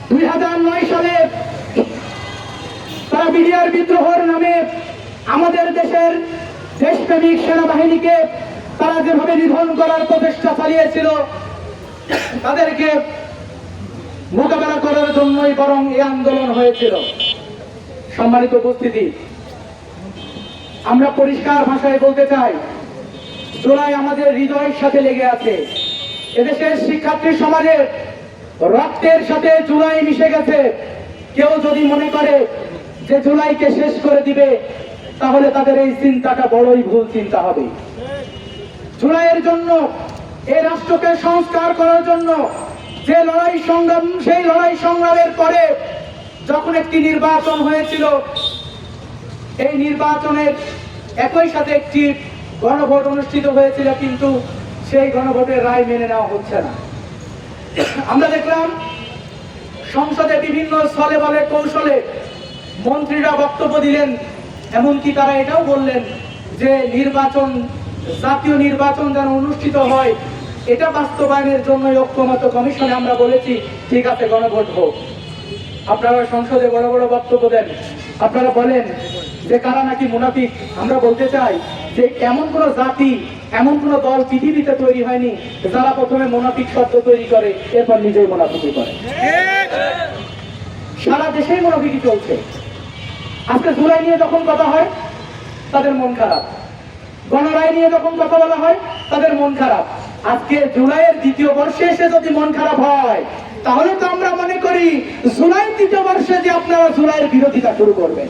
2009 সালে তারা বিডিআর বিদ্রোহের নামে আমাদের দেশের দেশপ্রেমিক সেনাবাহিনীকে তারা যেভাবে নিধন করার প্রচেষ্টা চালিয়েছিল, তাদেরকে মোকাবেলা করার জন্যই বরং এই আন্দোলন হয়েছিল। সম্মানিত উপস্থিতি, আমরা পরিষ্কার ভাষায় বলতে চাই, জুলাই আমাদের হৃদয়ের সাথে লেগে আছে। এদেশের শিক্ষার্থী সমাজের রক্তের সাথে জুলাই মিশে গেছে। কেউ যদি মনে করে যে জুলাইকে শেষ করে দিবে, তাহলে তাদের এই চিন্তাটা বড়ই ভুল চিন্তা হবে। জুলাইয়ের জন্য, এই রাষ্ট্রকে সংস্কার করার জন্য যে লড়াই সংগ্রাম, সেই লড়াই সংগ্রামের পরে যখন একটি নির্বাচন হয়েছিল, এই নির্বাচনের একই সাথে একটি গণভোট অনুষ্ঠিত হয়েছিল, কিন্তু সেই গণভোটের রায় মেনে নেওয়া হচ্ছে না। আমরা দেখলাম সংসদে বিভিন্ন ছলে বলে কৌশলে মন্ত্রীরা বক্তব্য দিলেন, এমনকি তারা এটাও বললেন যে নির্বাচন, জাতীয় নির্বাচন যেন অনুষ্ঠিত হয়, এটা বাস্তবায়নের জন্য ঐক্যমত্য কমিশনে আমরা বলেছি ঠিক আছে, গণভোট হোক। আপনারা সংসদে বড় বড় বক্তব্য দেন, আপনারা বলেন যে কারা নাকি মুনাফিক। আমরা বলতে চাই যে এমন কোন জাতি, এমন কোন দল পৃথিবীতে তৈরি হয়নি যারা প্রথমে মুনাফিক শব্দ তৈরি করে এরপর নিজেই মুনাফিকি করে। সারা দেশেই মুনাফিকি চলছে। আজকে জুলাই নিয়ে যখন কথা হয় তাদের মন খারাপ, গণরায় নিয়ে যখন কথা বলা হয় তাদের মন খারাপ। আজকে জুলাইয়ের দ্বিতীয় বর্ষে এসে যদি মন খারাপ হয়, তাহলে তো আমরা মনে করি জুলাই তৃতীয় বর্ষে যে আপনারা জুলাইয়ের বিরোধিতা শুরু করবেন।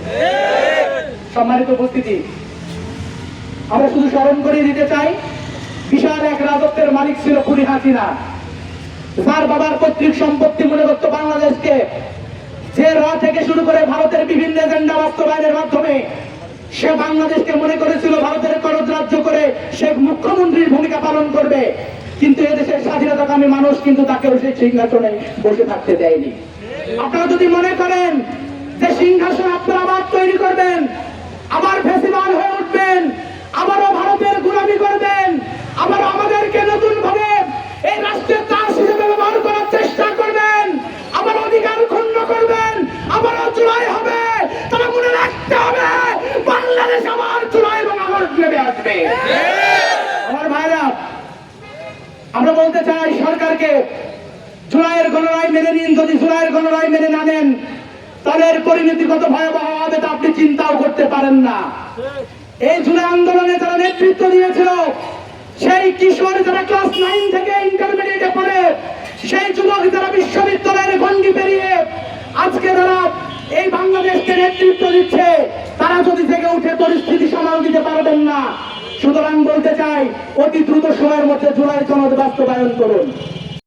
সম্মানিত উপস্থিতি, আমরা শুধু স্মরণ করিয়ে দিতে চাই, বিশাল এক রাজত্বের মালিক ছিল খুনি হাসিনা, যার বাবার পৈতৃক সম্পত্তি মনে করত বাংলাদেশকে, যে র থেকে শুরু করে ভারতের বিভিন্ন এজেন্ডা বাস্তবায়নের মাধ্যমে সে বাংলাদেশকে মনে করেছিল ভারতের করজ রাজ্য করে সে মুখ্যমন্ত্রীর ভূমিকা পালন করবে। কিন্তু এদেশের স্বাধীনতাকামী মানুষ কিন্তু তাকে সেই সিংহাসনে বসে থাকতে দেয়নি। আপনারা যদি মনে করেন যে সিংহাসন আপনারা আবার তৈরি করবেন, আবার ফেসিবাল হয়ে উঠবেন, আবারও ভারতের গোলামি করবেন, আবারও আমাদেরকে নতুন ভাবে এই রাষ্ট্রের দাস হিসেবে ব্যবহার করার চেষ্টা করবেন, আবার অধিকার ক্ষুণ্ণ করবেন, আবারও জুলাই হবে, তারা মনে রাখতে হবে বাংলাদেশ আবার জুলাই এবং আগস্ট নেমে আসবে। আমার ভাইরা, আমরা বলতে চাই সরকারকে, জুলাইয়ের গণরায় মেনে নিন। যদি জুলাইয়ের গণরায় মেনে না নেন, তাহলে এর পরিণতি কত ভয়াবহ হবে তা আপনি চিন্তাও করতে পারেন না। এই জুলাই আন্দোলনে যারা নেতৃত্ব দিয়েছিল, সেই কিশোর যারা ক্লাস 9 থেকে ইন্টারমিডিয়েটে পড়ে, সেই যুবক যারা বিশ্ববিদ্যালয়ের গণ্ডি পেরিয়ে আজকে যারা এই বাংলাদেশকে নেতৃত্ব দিচ্ছে, তারা যদি থেকে উঠে পরিস্থিতি সামাল দিতে পারবেন না। সুতরাং বলতে চাই, অতি দ্রুত সময়ের মধ্যে জুলাই সনদ বাস্তবায়ন করুন।